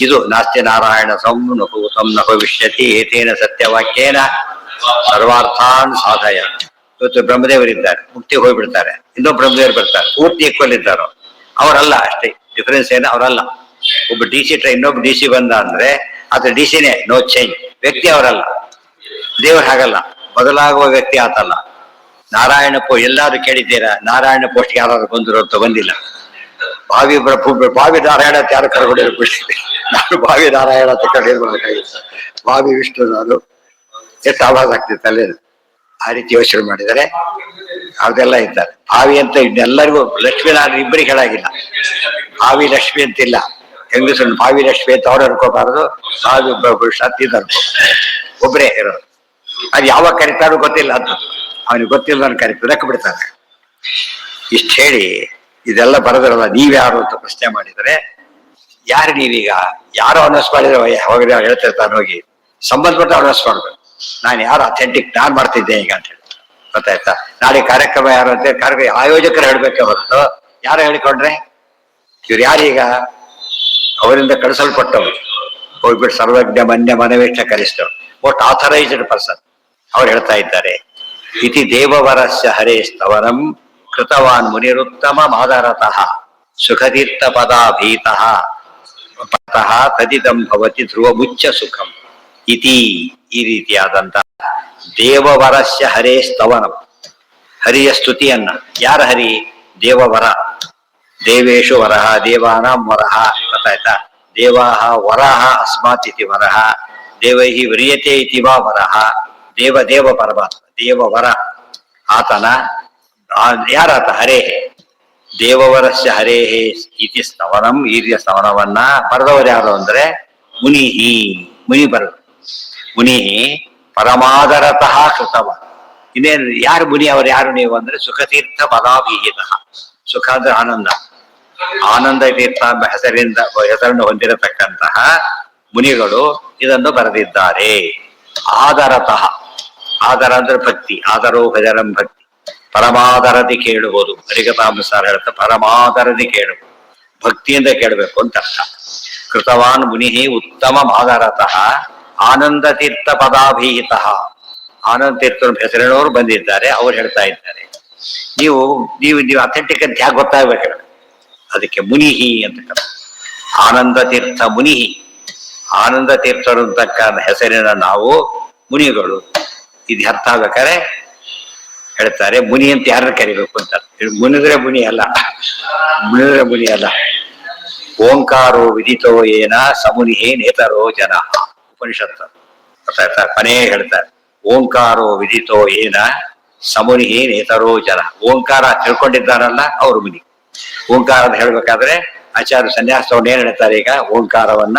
ಇದು ನಾಸ್ತಿ ನಾರಾಯಣ ಸಂ ನಭೂತಂ ನ ಭವಿಷ್ಯತಿ ಏತೇನ ಸತ್ಯವಾಕ್ಯೇನ ಸರ್ವಾರ್ಥಾನ್ ಸಾಧಯ. ಇವತ್ತು ಬ್ರಹ್ಮದೇವರಿದ್ದಾರೆ, ಮುಕ್ತಿ ಹೋಗ್ಬಿಡ್ತಾರೆ. ಇನ್ನೊಬ್ಬ ಬ್ರಹ್ಮದೇವರು ಬರ್ತಾರೆ, ಪೂರ್ತಿ ಈಕ್ವಲ್ ಇದ್ದಾರೋ? ಅವರಲ್ಲ. ಅಷ್ಟೇ ಡಿಫರೆನ್ಸ್ ಏನು? ಅವರಲ್ಲ. ಒಬ್ಬ ಡಿ ಸಿ ಇನ್ನೊಬ್ಬ ಡಿ ಸಿ ಬಂದ ಅಂದ್ರೆ ಅದು ಡಿ ಸಿನೇ, ನೋ ಚೇಂಜ್. ವ್ಯಕ್ತಿ ಅವರಲ್ಲ. ದೇವರು ಹಾಗಲ್ಲ, ಬದಲಾಗುವ ವ್ಯಕ್ತಿ ಆತಲ್ಲ. ನಾರಾಯಣ ಎಲ್ಲಾರು ಕೇಳಿದ್ದೀರಾ? ನಾರಾಯಣ ಪೋಸ್ಟ್ಗೆ ಯಾರು ಬಂದ್ರು ಅಂತ? ಬಂದಿಲ್ಲ. ಭಾವಿ ನಾರಾಯಣ ಅಂತ ಯಾರು ಕರ್ಕೊಂಡಿರ್ಬಿಡಿ. ನಾನು ಭಾವಿ ನಾರಾಯಣ ಅಂತ ಕರ್ಕೊಂಡಿರ್ಬೇಕಾಗಿತ್ತು. ಭಾವಿ ವಿಷ್ಣು ನಾನು. ಎಷ್ಟು ಆವಾಜ್ ಆಗ್ತಿತ್ತು ಅಲ್ಲೇ. ಆ ರೀತಿ ಯೋಚನೆ ಮಾಡಿದರೆ ಅದೆಲ್ಲ ಇದ್ದಾರೆ. ಭಾವಿ ಅಂತ ಇನ್ನೆಲ್ಲರಿಗೂ ಲಕ್ಷ್ಮೀನಾರಾಯಣ ಇಬ್ಬರಿಗೆ ಹೇಳಾಗಿಲ್ಲ. ಭಾವಿ ಲಕ್ಷ್ಮಿ ಅಂತಿಲ್ಲ. ಹೆಂಗಸರು ಭಾವಿ ಲಕ್ಷ್ಮಿ ಅಂತ ಅವ್ರು ಅನ್ಕೋಬಾರದು, ಭಾವಿ ಸತ್ತಿದ್ ಅನ್ಕೋ. ಒಬ್ಬರೇ ಇರೋದು. ಅದು ಯಾವಾಗ ಕರಿತಾರೋ ಗೊತ್ತಿಲ್ಲ. ಅದು ಅವನಿಗೆ ಗೊತ್ತಿಲ್ಲ, ನಾನು ಕರಿತು ಲೆಕ್ಕ ಬಿಡ್ತಾನೆ. ಇಷ್ಟು ಹೇಳಿ ಇದೆಲ್ಲ ಬರೋದಿರಲ್ಲ. ನೀವ್ಯಾರು ಅಂತ ಪ್ರಶ್ನೆ ಮಾಡಿದರೆ, ಯಾರು ನೀವೀಗ? ಯಾರೋ ಅನೌನ್ಸ್ ಮಾಡಿದ್ರೆ ಹೋಗಿ ಹೇಳ್ತಿರ್ತಾನೆ, ಹೋಗಿ ಸಂಬಂಧಪಟ್ಟ ಅನೌನ್ಸ್ ಮಾಡ್ಬೇಕು. ನಾನು ಯಾರು ಅಥೆಂಟಿಕ್ ನಾನ್ ಮಾಡ್ತಿದ್ದೆ ಈಗ ಅಂತ ಹೇಳಿ. ಗೊತ್ತಾಯ್ತಾ? ನಾಳೆ ಕಾರ್ಯಕ್ರಮ ಯಾರು ಅಂತ ಕಾರ್ಯಕ್ರಮ ಆಯೋಜಕರು ಹೇಳ್ಬೇಕೆ ಹೊರತು ಯಾರು ಹೇಳಿಕೊಂಡ್ರೆ? ಇವ್ರು ಯಾರೀಗ? ಅವರಿಂದ ಕಳಿಸಲ್ಪಟ್ಟವರು. ಹೋಗ್ಬಿಟ್ಟು ಸರ್ವಜ್ಞ ಮನ್ಯ ಮನವೇಷ್ಟ ಕಲಿಸ್ತವ್ರು. Most authorized person. ಅವ್ರು ಹೇಳ್ತಾ ಇದ್ದಾರೆ, ಇತಿ ದೇವವರಸ್ಯ ಹರೇ ಸ್ತವನಂ ಕೃತವಾನ್ ಮುನಿರುತ್ತಮ ಮಾದರತಃ ಸುಖತೀರ್ಥ ಪದಾಭೀತಃ ಪತಃ ತದಿದಂ ಭವತಿ ಧ್ರುವ ಮುಚ್ಚ ಸುಖಂ ಇತಿ. ಈ ರೀತಿಯಾದಂತ ದೇವವರಸ್ಯ ಹರೇ ಸ್ತವನಂ. ಹರಿಯ ಸ್ತುತಿಯನ್ನ. ಯಾರ ಹರಿ? ದೇವವರ. ದೇವೇಶು ವರಹ ದೇವಾನಾಂ ವರಹ. ಗೊತ್ತಾಯ್ತಾ? ದೇವಾಹ ವರಹ ಅಸ್ಮಾತ್ ಇತಿ ವರಹ ದೇವೈಹಿ ವ್ರಿಯತೆ ಇತಿ ವಾ ವರಹ. ದೇವ ಪರಮಾತ್ಮ ದೇವವರ ಆತನ. ಯಾರಾತ? ಹರೇ. ದೇವವರಸ್ಯ ಹರೇಹೇ ಇತಿ ಸ್ತವನಂ. ಈರ್ಯ ಸ್ತವನವನ್ನ ಬರೆದವರು ಯಾರು ಅಂದ್ರೆ ಮುನಿ ಬರೆದು. ಮುನಿ ಪರಮಾದರತಃ ಕೃತವ. ಇನ್ನೇನು? ಯಾರು ಮುನಿ? ಅವರು ಯಾರು ನೀವು ಅಂದ್ರೆ ಸುಖತೀರ್ಥ ಪದಾಭಿಹಿತ. ಸುಖ ಅಂದ್ರೆ ಆನಂದ. ಆನಂದ ತೀರ್ಥ ಎಂಬ ಹೆಸರನ್ನು ಹೊಂದಿರತಕ್ಕಂತಹ ಮುನಿಗಳು ಇದನ್ನು ಬರೆದಿದ್ದಾರೆ. ಆದರತಃ. ಆದರ ಅಂದ್ರೆ ಭಕ್ತಿ. ಆದರೋ ಭಜರಂ ಭಕ್ತಿ. ಪರಮಾದರದಿ ಕೇಳುವುದು. ಹರಿಕಥಾಂಸಾರ ಹೇಳ್ತಾ ಪರಮಾದರದಿ ಕೇಳುವುದು, ಭಕ್ತಿಯಿಂದ ಕೇಳಬೇಕು ಅಂತ ಅರ್ಥ. ಕೃತವಾನ್ ಮುನಿ ಉತ್ತಮ ಮಾದರತಃ ಆನಂದ ತೀರ್ಥ ಪದಾಭೀತ. ಆನಂದ ತೀರ್ಥರ ಹೆಸರಿನವರು ಬಂದಿದ್ದಾರೆ, ಅವ್ರು ಹೇಳ್ತಾ ಇದ್ದಾರೆ. ನೀವು ನೀವು ನೀವು ಅಥೆಂಟಿಕ್ ಅಂತ ಯಾಕೆ ಗೊತ್ತಾಗ್ಬೇಕು, ಅದಕ್ಕೆ ಮುನಿಹಿ ಅಂತ ಕರ. ಆನಂದ ತೀರ್ಥ ಮುನಿಹಿ, ಆನಂದ ತೀರ್ಥರು ಅಂತಕ್ಕ ಹೆಸರಿನ ನಾವು ಮುನಿಗಳು. ಇದು ಅರ್ಥ ಆಗ್ಬೇಕಾರೆ ಹೇಳ್ತಾರೆ ಮುನಿ ಅಂತ ಯಾರನ್ನ ಕರಿಬೇಕು ಅಂತ. ಮುನಿದ್ರೆ ಮುನಿ ಅಲ್ಲ, ಮುನಿದ್ರೆ ಮುನಿ ಅಲ್ಲ. ಓಂಕಾರೋ ವಿದಿತೋ ಏನ ಸಮುನಿಹೇ ನೇತರೋ ಜನ. ಉಪನಿಷತ್ತು ಗೊತ್ತಾಯ್ತಾ, ಕೊನೆಯೇ ಹೇಳ್ತಾರೆ ಓಂಕಾರೋ ವಿದಿತೋ ಏನ ಸಮುನಿಹೇ ನೇತರೋ ಜನ. ಓಂಕಾರ ತಿಳ್ಕೊಂಡಿದ್ದಾರಲ್ಲ ಅವರು ಮುನಿ. ಓಂಕಾರ ಅಂತ ಹೇಳ್ಬೇಕಾದ್ರೆ ಆಚಾರ್ಯ ಸನ್ಯಾಸವನ್ನು ಏನ್ ಹೇಳ್ತಾರೆ, ಈಗ ಓಂಕಾರವನ್ನ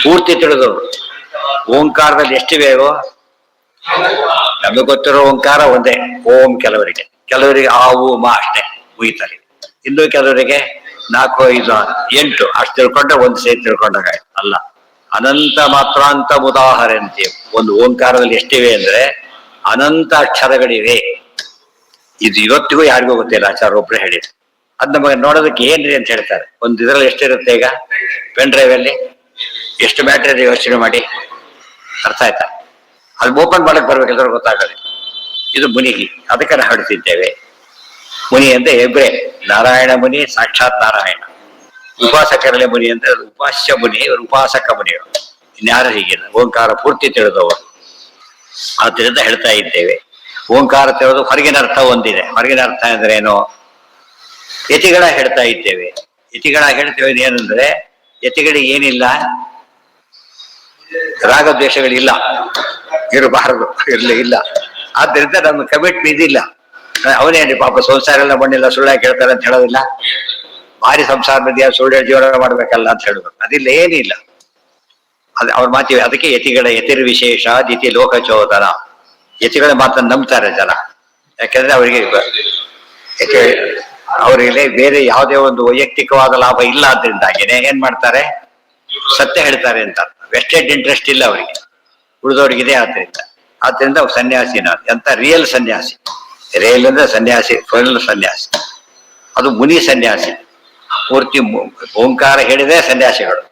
ಪೂರ್ತಿ ತಿಳಿದವರು. ಓಂಕಾರದಲ್ಲಿ ಎಷ್ಟಿವೆ? ನಮಗೆ ಗೊತ್ತಿರೋ ಓಂಕಾರ ಒಂದೇ ಓಂ. ಕೆಲವರಿಗೆ ಆ ಊ ಮಾ ಅಷ್ಟೇ ಮುಗಿತಾರೆ. ಇನ್ನು ಕೆಲವರಿಗೆ 4, 5, 8 ಅಷ್ಟು ತಿಳ್ಕೊಂಡ್ರೆ ಒಂದು ಸೇರಿ ತಿಳ್ಕೊಂಡಾಗ ಅಲ್ಲ. ಅನಂತ ಮಾತ್ರಾಂತ ಉದಾಹರಣೆ. ಒಂದು ಓಂಕಾರದಲ್ಲಿ ಎಷ್ಟಿವೆ ಅಂದ್ರೆ ಅನಂತ ಅಕ್ಷರಗಳಿವೆ. ಇದು ಇವತ್ತಿಗೂ ಯಾರಿಗೂ ಗೊತ್ತಿಲ್ಲ, ಆಚಾರ್ಯ ಒಬ್ರು ಹೇಳಿದ್ರು. ಅದ್ ನಮಗೆ ನೋಡೋದಕ್ಕೆ ಏನಿದೆ ಅಂತ ಹೇಳ್ತಾರೆ. ಒಂದು ಇದರಲ್ಲಿ ಎಷ್ಟಿರುತ್ತೆ, ಈಗ ಪೆನ್ ಡ್ರೈವ್ ಅಲ್ಲಿ ಎಷ್ಟು ಬ್ಯಾಟ್ರಿ ಇದೆ ಯೋಚನೆ ಮಾಡಿ. ಅರ್ಥ ಆಯ್ತಾ? ಅದು ಓಪನ್ ಮಾಡಕ್ ಬರ್ಬೇಕು, ಎಲ್ಲರೂ ಗೊತ್ತಾಗದೆ. ಇದು ಮುನಿಗಿ, ಅದಕ್ಕೆ ನಾವು ಹೇಳ್ತಿದ್ದೇವೆ ಮುನಿ ಅಂದ್ರೆ ಹೆಬ್ರೆ. ನಾರಾಯಣ ಮುನಿ ಸಾಕ್ಷಾತ್ ನಾರಾಯಣ. ಉಪಾಸಕರಲ್ಲೇ ಮುನಿ ಅಂದ್ರೆ ಉಪಾಸ್ಯ ಮುನಿ, ಇವರು ಉಪಾಸಕ ಮುನಿಗಳು. ಇನ್ಯಾರು ಹೀಗಿಲ್ಲ, ಓಂಕಾರ ಪೂರ್ತಿ ತಿಳಿದವರು. ಆದ್ದರಿಂದ ಹೇಳ್ತಾ ಇದ್ದೇವೆ ಓಂಕಾರ ತಿಳಿದು ಹೊರಗಿನ ಅರ್ಥ ಒಂದಿದೆ. ಹೊರಗಿನ ಅರ್ಥ ಅಂದ್ರೆ ಏನು? ಯತಿಗಳ ಹೇಳ್ತಾ ಇದ್ದೇವೆ. ಯತಿಗಳ ಹೇಳ್ತೇವೆ ಏನಂದ್ರೆ ಯತಿಗಳಿಗೆ ಏನಿಲ್ಲ, ರಾಗದ್ವೇಷಗಳಿಲ್ಲ, ಇರಬಾರದು, ಇಲ್ಲ. ಆದ್ದರಿಂದ ನಮ್ಮ ಕಮಿಟ್ಮೆಂಟ್ ಇದಿಲ್ಲ. ಅವನೇನು ಪಾಪ ಸಂಸಾರ ಎಲ್ಲ ಮಣ್ಣಿಲ್ಲ ಸುಳ್ಳು ಕೇಳ್ತಾರೆ ಅಂತ ಹೇಳೋದಿಲ್ಲ. ಭಾರಿ ಸಂಸಾರ ನದಿಯ ಸುಳ್ಳು ಜೀವನ ಮಾಡ್ಬೇಕಲ್ಲ ಅಂತ ಹೇಳ್ಬೇಕು, ಅದಿಲ್ಲ, ಏನಿಲ್ಲ. ಅದು ಅವ್ರ ಮಾತಿವೆ. ಅದಕ್ಕೆ ಯತಿಗಳ ಯತಿರ್ ವಿಶೇಷ ದಿತಿ ಲೋಕಚೋದನ. ಯತಿಗಳ ಮಾತನ್ನು ನಂಬ್ತಾರೆ ಜನ. ಯಾಕೆಂದ್ರೆ ಅವರಿಗೆ ಬೇರೆ ಯಾವುದೇ ಒಂದು ವೈಯಕ್ತಿಕವಾದ ಲಾಭ ಇಲ್ಲ. ಆದ್ರಿಂದಾಗಿನೇ ಏನ್ ಮಾಡ್ತಾರೆ, ಸತ್ಯ ಹೇಳ್ತಾರೆ ಅಂತ. ವೆಸ್ಟೆಡ್ ಇಂಟ್ರೆಸ್ಟ್ ಇಲ್ಲ ಅವರಿಗೆ, ಉಳಿದವ್ರಿಗಿದೆ. ಆದ್ರಿಂದ ಸನ್ಯಾಸಿನ ಎಂತ ರಿಯಲ್ ಸನ್ಯಾಸಿ. ರಿಯಲ್ ಅಂದ್ರೆ ಸನ್ಯಾಸಿ, ಫೈನಲ್ ಸನ್ಯಾಸಿ. ಅದು ಮುನಿ ಸನ್ಯಾಸಿ. ಪೂರ್ತಿ ಓಂಕಾರ ಹೇಳಿದ್ರೆ ಸನ್ಯಾಸಿಗಳು,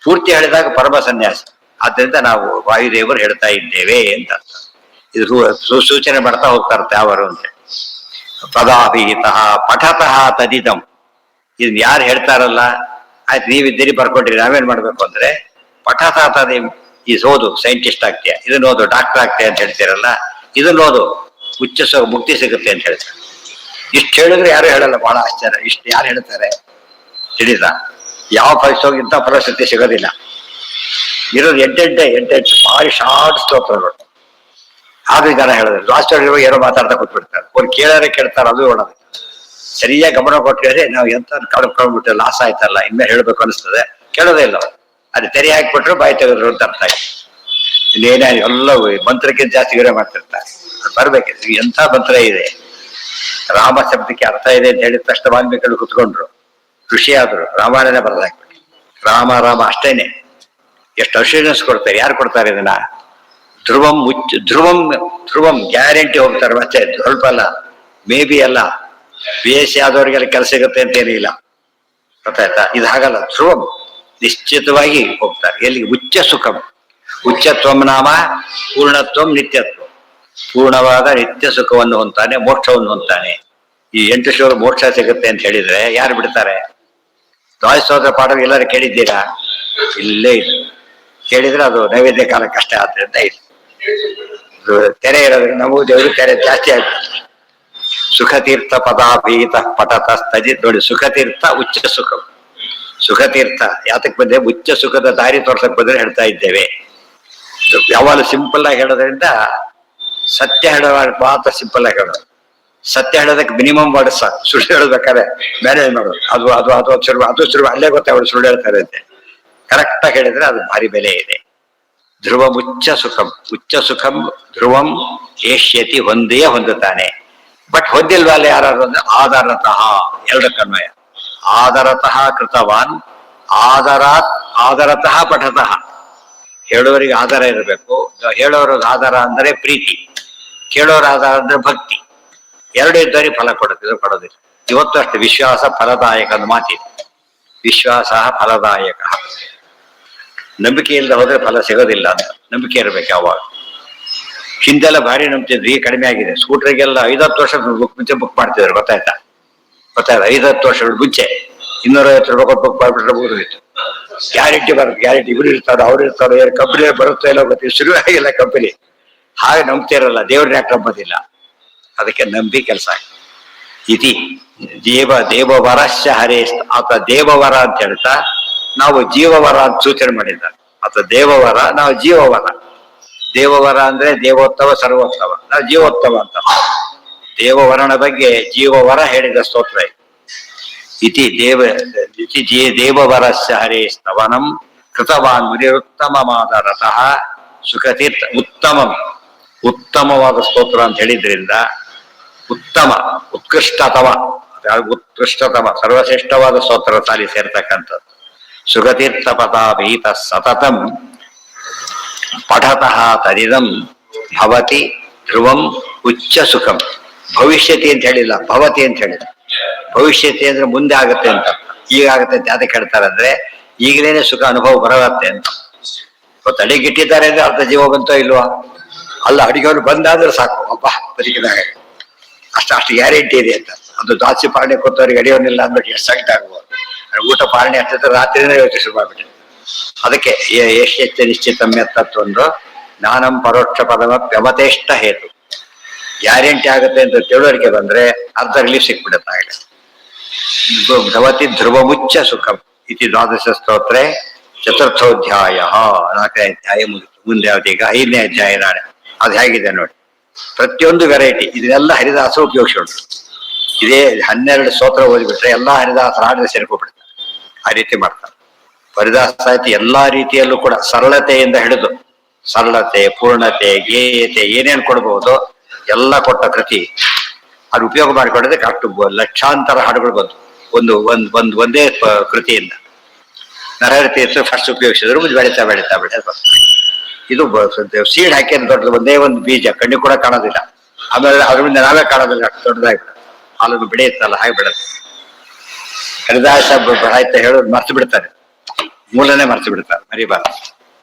ಪೂರ್ತಿ ಹೇಳಿದಾಗ ಪರಮ ಸನ್ಯಾಸಿ. ಆದ್ರಿಂದ ನಾವು ವಾಯುದೇವರು ಹೇಳ್ತಾ ಇದ್ದೇವೆ ಅಂತ. ಇದು ಸೂಚನೆ ಮಾಡ್ತಾ ಹೋಗ್ತಾರೆ ಯಾವರು ಅಂತ. ಪದಾಭೀತಃ ಪಠತಃ ತದಿದಂ. ಇದನ್ನ ಯಾರು ಹೇಳ್ತಾರಲ್ಲ, ಆಯ್ತು ನೀವಿದ್ದೀರಿ ಬರ್ಕೊಂಡ್ರಿ, ನಾವೇನ್ ಮಾಡ್ಬೇಕು ಅಂದ್ರೆ ಪಠತಃ ತದಿಂ. ಇದು ಓದು, ಸೈಂಟಿಸ್ಟ್ ಆಗ್ತೀಯ, ಇದನ್ನ ಓದು, ಡಾಕ್ಟರ್ ಆಗ್ತೀಯ ಅಂತ ಹೇಳ್ತೀರಲ್ಲ, ಇದನ್ನ ಓದು, ಮುಕ್ತಿ ಸಿಗುತ್ತೆ ಅಂತ ಹೇಳ್ತಾರೆ. ಇಷ್ಟು ಹೇಳಿದ್ರೆ ಯಾರು ಹೇಳಲ್ಲ, ಬಹಳ ಆಶ್ಚರ್ಯ. ಇಷ್ಟು ಯಾರು ಹೇಳ್ತಾರೆ ತಿಳಿದ? ಯಾವ ಪರಿಸ್ಥಿತಿ ಇಂಥ ಪರಿಸ್ಥಿತಿ ಸಿಗೋದಿಲ್ಲ. ಇರೋದು ಎಂಟೆಂಟು ಭಾರಿ ಶಾರ್ಟ್ ಸ್ತೋತ್ರಗಳು. ಆದ್ರೂ ಜನ ಹೇಳಿದ್ರೆ ಲಾಸ್ಟ್ ಏನೋ ಮಾತಾಡ್ತಾ ಕೂತ್ಬಿಡ್ತಾರೆ. ಅವ್ರು ಕೇಳ್ತಾರೆ, ಅದು ಹೇಳೋದು. ಸರಿಯಾಗಿ ಗಮನ ಕೊಟ್ಟಿದ್ರೆ ನಾವು ಎಂತ ಕಳ್ಕೊಂಡ್ಬಿಟ್ಟು ಲಾಸ್ ಆಯ್ತಲ್ಲ, ಇನ್ಮೇಲೆ ಹೇಳ್ಬೇಕು ಅನಿಸ್ತದೆ. ಕೇಳೋದೇ ಇಲ್ಲ. ಅದು ತೆರೆ ಹಾಕ್ಬಿಟ್ರು ಬಾಯಿ ತೆಗೆದ್ರು ಅಂತ ಅರ್ಥ ಆಯ್ತು. ಇನ್ನೇನೇ ಎಲ್ಲವೂ ಮಂತ್ರಕ್ಕಿಂತ ಜಾಸ್ತಿ ವಿವರ ಮಾಡ್ತಿರ್ತಾರೆ. ಬರ್ಬೇಕು, ಎಂಥ ಮಂತ್ರ ಇದೆ. ರಾಮ ಶಬ್ದಕ್ಕೆ ಅರ್ಥ ಇದೆ ಅಂತ ಹೇಳಿದ ತಕ್ಷಣ ವಾಲ್ಮೀಕಿಗಳು ಕುತ್ಕೊಂಡ್ರು, ಖುಷಿ ಆದ್ರು. ರಾಮಾಯಣನೇ ಬರೆದಾಕ್ಬಿಟ್ಟು ರಾಮ ಅಷ್ಟೇನೆ. ಎಷ್ಟು ಅಶ್ಯೂರೆನ್ಸ್ ಕೊಡ್ತಾರೆ. ಯಾರು ಕೊಡ್ತಾರೆ ಇದನ್ನ? ಧ್ರುವಂ ಗ್ಯಾರಂಟಿ ಹೋಗ್ತಾರೆ. ಮತ್ತೆ ಸ್ವಲ್ಪ ಅಲ್ಲ, ಮೇ ಬಿ ಅಲ್ಲ. BSc ಆದವ್ರಿಗೆಲ್ಲ ಕೆಲಸ ಸಿಗುತ್ತೆ ಅಂತ ಏನಿಲ್ಲ, ಗೊತ್ತಾಯ್ತಾ? ಇದು ಹಾಗಲ್ಲ. ಧ್ರುವಂ ನಿಶ್ಚಿತವಾಗಿ ಹೋಗ್ತಾರೆ. ಎಲ್ಲಿಗೆ? ಉಚ್ಚ ಸುಖಂ. ಉಚ್ಚತ್ವಂ ನಾಮ ಪೂರ್ಣತ್ವಂ ನಿತ್ಯತ್ವ. ಪೂರ್ಣವಾದ ನಿತ್ಯ ಸುಖವನ್ನು ಹೊಂತಾನೆ, ಮೋಕ್ಷವನ್ನು ಹೊಂತಾನೆ. ಈ 8 ಶ್ಲೋಕ ಮೋಕ್ಷ ಸಿಗುತ್ತೆ ಅಂತ ಹೇಳಿದ್ರೆ ಯಾರು ಬಿಡ್ತಾರೆ? ದ್ವಾದಶೋತ್ತರ ಪಾಠ ಎಲ್ಲರೂ ಕೇಳಿದ್ದೀರಾ? ಇಲ್ಲೇ ಇದು ಕೇಳಿದ್ರೆ ಅದು ನೈವೇದ್ಯ ಕಾಲಕ್ಕಷ್ಟೇ. ಆದ್ರಿಂದ ಇದು ತೆರೆ ಇರೋದ್ರಿಂದ ನಮಗೂ ದೇವರು ತೆರೆ ಜಾಸ್ತಿ ಆಗ್ತದೆ. ಸುಖತೀರ್ಥ ಪದಾಭೀತ ಪಠತ ಸ್ಥಜಿತ್. ನೋಡಿ, ಸುಖತೀರ್ಥ ಉಚ್ಚ ಸುಖ. ಸುಖತೀರ್ಥ ಯಾತಕ್ ಬಂದ್ರೆ ಉಚ್ಚ ಸುಖದ ದಾರಿ ತೋರ್ಸಕ್ ಬಂದ್ರೆ ಹೇಳ್ತಾ ಇದ್ದೇವೆ. ಯಾವಾಗಲೂ ಸಿಂಪಲ್ ಆಗಿ ಹೇಳೋದ್ರಿಂದ ಸತ್ಯ ಹೇಳುವ ಮಾತ್ರ ಸಿಂಪಲ್ ಆಗಿ ಹೇಳೋದು. ಸತ್ಯ ಹೇಳೋದಕ್ಕೆ ಮಿನಿಮಮ್ ವರ್ಡ್ಸ್ ಸಾಕು. ಸುಳ್ಳು ಹೇಳ್ಬೇಕಾದ್ರೆ ಮ್ಯಾನೇಜ್ ಮಾಡೋದು. ಅದು ಶುರು ಅಲ್ಲೇ ಗೊತ್ತಾಗೋದು ಸುಳ್ಳು ಹೇಳ್ತಾರೆ ಅಂತೆ. ಕರೆಕ್ಟ್ ಆಗಿ ಹೇಳಿದ್ರೆ ಅದು ಭಾರಿ ಬೆಲೆ ಇದೆ. ಧ್ರುವಂ ಉಚ್ಚ ಸುಖಂ ಧ್ರುವಂ ಏಷ್ಯತಿ, ಹೊಂದೇ ಹೊಂದುತ್ತಾನೆ. ಬಟ್ ಹೊಂದಿಲ್ವಲ್ಲ ಯಾರು ಅಂದ್ರೆ ಆಧಾರತಃ. ಎರಡಕ್ಕನ್ವಯ. ಆಧಾರತಃ ಕೃತವಾನ್, ಆಧಾರತಃ ಪಠತಃ. ಹೇಳೋರಿಗೆ ಆಧಾರ ಇರಬೇಕು. ಹೇಳೋರಿಗೆ ಆಧಾರ ಅಂದ್ರೆ ಪ್ರೀತಿ, ಕೇಳೋರ ಆಧಾರ ಅಂದ್ರೆ ಭಕ್ತಿ. ಎರಡು ಇದ್ದವರಿಗೆ ಫಲ ಕೊಡುತ್ತಿದ್ದು ಕೊಡೋದಿಲ್ಲ. ಇವತ್ತು ಅಷ್ಟು ವಿಶ್ವಾಸ ಫಲದಾಯಕ ಒಂದು ಮಾತಿದೆ. ವಿಶ್ವಾಸ ಫಲದಾಯಕ. ನಂಬಿಕೆ ಇಲ್ಲದೆ ಹೋದ್ರೆ ಫಲ ಸಿಗೋದಿಲ್ಲ ಅಂತ ನಂಬಿಕೆ ಇರಬೇಕು ಯಾವಾಗ. ಹಿಂದೆಲ್ಲ ಭಾರಿ ನಂಬ್ತಿದ್ರು, ಈಗ ಕಡಿಮೆ ಆಗಿದೆ. ಸ್ಕೂಟರ್ಗೆಲ್ಲ 5-10 ವರ್ಷ ಮುಂಚೆ ಬುಕ್ ಮಾಡ್ತಿದ್ರು, ಗೊತ್ತಾಯ್ತಾ? 5-10 ವರ್ಷಗಳ ಮುಂಚೆ 250 ರೂಪಾಯಿ ಕೊಟ್ಟು ಬುಕ್ ಮಾಡಿಬಿಟ್ರೆ ಮುಗಿದೋಯ್ತು. ಗ್ಯಾರಂಟಿ ಬರುತ್ತೆ, ಗ್ಯಾರಂಟಿ ಇವ್ರು ಇರ್ತಾರೋ ಅವ್ರು ಇರ್ತಾರೋ, ಕಂಪನಿ ಬರುತ್ತೋ ಇಲ್ಲ ಗೊತ್ತಿಲ್ಲ, ಶುರು ಆಗಿಲ್ಲ ಕಂಪನಿ. ಹಾಗೆ ನಂಬ್ತಿರಲ್ಲ, ದೇವ್ರನ್ನ ಯಾಕೆ ನಂಬೋದಿಲ್ಲ? ಅದಕ್ಕೆ ನಂಬಿ ಕೆಲಸ ಇತಿ ದೇವವರಶ್ಯ ಹರೇ. ಆತ ದೇವವರ ಅಂತ ಹೇಳ್ತಾ ನಾವು ಜೀವವರ ಅಂತ ಸೂಚನೆ ಮಾಡಿದ್ದಾರೆ. ಆತ ದೇವವರ, ನಾವು ಜೀವವರ. ದೇವವರ ಅಂದ್ರೆ ದೇವೋತ್ತಮ ಸರ್ವೋತ್ತಮ, ನಾವು ಜೀವೋತ್ತಮ ಅಂತ. ದೇವವರನ ಬಗ್ಗೆ ಜೀವವರ ಹೇಳಿದ ಸ್ತೋತ್ರ ಇತಿ ದೇವವರಸ್ಯ ಹರೇ ಸ್ತವನಂ ಕೃತವಾನ್ ಮುನಿರುತ್ತಮವಾದ ರಥಃ ಸುಖತೀರ್ಥ. ಉತ್ತಮವಾದ ಸ್ತೋತ್ರ ಅಂತ ಹೇಳಿದ್ರಿಂದ ಉತ್ತಮ, ಉತ್ಕೃಷ್ಟತಮ, ಸರ್ವಶ್ರೇಷ್ಠವಾದ ಸ್ತೋತ್ರ ಸಾಲಿ ಸೇರ್ತಕ್ಕಂಥದ್ದು. ಸುಖತೀರ್ಥ ಪದಾಭೀತ ಸತತಂ ಪಠತಃ ತದಿದಂ ಭವತಿ ಧ್ರುವಂ ಉಚ್ಚ ಸುಖಂ. ಭವಿಷ್ಯತಿ ಅಂತ ಹೇಳಿಲ್ಲ, ಭವತಿ ಅಂತ ಹೇಳಿಲ್ಲ. ಭವಿಷ್ಯತಿ ಅಂದ್ರೆ ಮುಂದೆ ಆಗುತ್ತೆ ಅಂತ, ಈಗ ಆಗುತ್ತೆ ಅಂತ ಯಾವ್ದಕ್ಕೆ ಹೇಳ್ತಾರೆ ಅಂದ್ರೆ ಈಗಲೇನೆ ಸುಖ ಅನುಭವ ಬರತ್ತೆ ಅಂತ. ಇವತ್ತು ಅಡಿಗಿಟ್ಟಿದ್ದಾರೆ ಅಂದ್ರೆ ಅರ್ಧ ಜೀವ ಬಂತೋ ಇಲ್ವಾ? ಅಲ್ಲ, ಅಡಿಗೆವ್ರು ಬಂದಾದ್ರೆ ಸಾಕು, ಅಬ್ಬಾ ಬದುಕಿದಾಗ ಅಷ್ಟು ಗ್ಯಾರಂಟಿ ಇದೆ ಅಂತ. ಅದು ದಾಸಿ ಪಾಲನೆ ಕೊಟ್ಟವ್ರಿಗೆ ಅಡಿಯೋನಿಲ್ಲ ಅಂದ್ಬಿಟ್ಟು ಎಷ್ಟು ಸಂಕಟ ಆಗ್ಬೋದು. ಊಟ ಪಾಲನೆ ಆಗ್ತಿದ್ರೆ ರಾತ್ರಿನೇ ಯೋಚನೆ ಶುರು ಮಾಡ್ಬಿಟ್ಟು. ಅದಕ್ಕೆ ಎಷ್ಟೆಚ್ಚ ನಿಶ್ಚಿತಮ್ಯ ತತ್ವೊಂದು ಜ್ಞಾನಂ ಪರೋಕ್ಷ ಪದಮ ವ್ಯವತೇಷ್ಟ ಹೇತು. ಗ್ಯಾರಂಟಿ ಆಗುತ್ತೆ ಅಂತ ತಿಳುವಳಿಕೆ ಬಂದ್ರೆ ಅರ್ಧ ರಿಲೀಫ್ ಸಿಕ್ಬಿಡುತ್ತೆ. ಭವತಿ ಧ್ರುವ ಮುಚ್ಚ ಸುಖಂ ಇತಿ ದ್ವಾದಶ ಸ್ತೋತ್ರೆ ಚತುರ್ಥೋಧ್ಯಾಯ. 4ನೇ ಅಧ್ಯಾಯ ಮುಗಿತು. ಮುಂದೆ ಯಾವ್ದೀಗ 5ನೇ ಅಧ್ಯಾಯ ನಾಳೆ. ಅದು ಹೇಗಿದೆ ನೋಡಿ. ಪ್ರತಿಯೊಂದು ವೆರೈಟಿ ಇದನ್ನೆಲ್ಲ ಹರಿದಾಸ ಉಪಯೋಗಿಸೋದು. ಇದೇ 12 ಸ್ತೋತ್ರ ಓದಿಬಿಟ್ರೆ ಎಲ್ಲಾ ಹರಿದಾಸರ ಹಾಡಿಗೆ ಸೇರ್ಕೊಬಿಡ್ತಾರೆ. ಆ ರೀತಿ ಮಾಡ್ತಾರೆ. ಹರಿದಾಸ ಸಾಹಿತ್ಯ ಎಲ್ಲಾ ರೀತಿಯಲ್ಲೂ ಕೂಡ ಸರಳತೆಯಿಂದ ಹಿಡಿದು ಸರಳತೆ, ಪೂರ್ಣತೆ, ಗೇಯತೆ ಏನೇನು ಕೊಡಬಹುದು ಎಲ್ಲ ಕೊಟ್ಟ ಕೃತಿ. ಅದು ಉಪಯೋಗ ಮಾಡಿಕೊಳ್ಳೋದಕ್ಕೆ ಅಷ್ಟು ಲಕ್ಷಾಂತರ ಹಾಡುಗಳು ಬಂತು ಒಂದೇ ಕೃತಿಯಿಂದ. ನರಹರಿ ತೀರ್ಥ ಫಸ್ಟ್ ಉಪಯೋಗಿಸಿದ್ರು, ಬೆಳೀತಾ ಬೆಳೀತಾ ಬೆಳೀತಾ ಇದು ಸೀಡ್ ಹಾಕಿದ ದೊಡ್ಡದು ಒಂದೇ ಒಂದು ಬೀಜ ಕಣ್ಣಿ ಕೂಡ ಕಾಣೋದಿಲ್ಲ. ಆಮೇಲೆ ಅದರಿಂದ ನಾವೇ ಕಾಣೋದಿಲ್ಲ, ಅಷ್ಟು ದೊಡ್ಡದಾಗಿ ಹಾಲು ಬೆಳೆಯುತ್ತಲ್ಲ ಹಾಗೆ ಬೆಳೆಯುತ್ತೆ. ಹರಿದಾಸ ಆಯ್ತಾ ಹೇಳೋದು ಮರ್ತು ಬಿಡ್ತಾರೆ, ಮೂಲನೇ ಮರ್ತು ಬಿಡ್ತಾರೆ, ಮರಿಬಾರ್ದು.